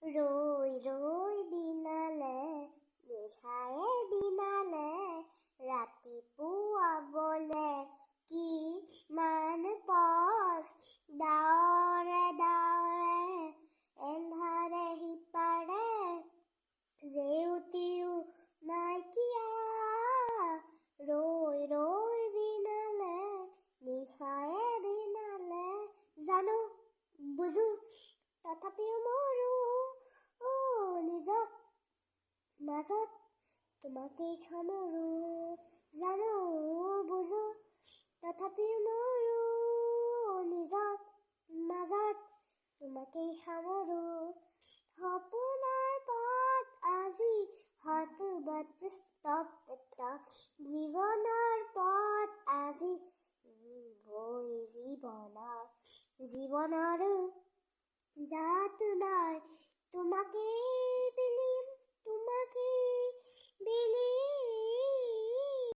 ৰৈ ৰৈ বিনালে নিশায়ে বিনালে ৰাতিপুৱাবলে কিমান পথ ডাৱৰে ডাৱৰে এন্ধাৰে সিপাৰে জেউতিও নাইকিয়া ৰৈ ৰৈ বিনালে নিশায়ে বিনালে জানো বুজো তথাপিও মৰো নিজক মাজত তোমাকেই সামৰো জানো বুজো তথাপিও মৰো নিজক মাজত তোমাকেই সামৰো সপোনৰ পথ আজি হতবাত স্তব্ধ জীৱনৰ পথ আজি জীৱনৰ যাতনাৰ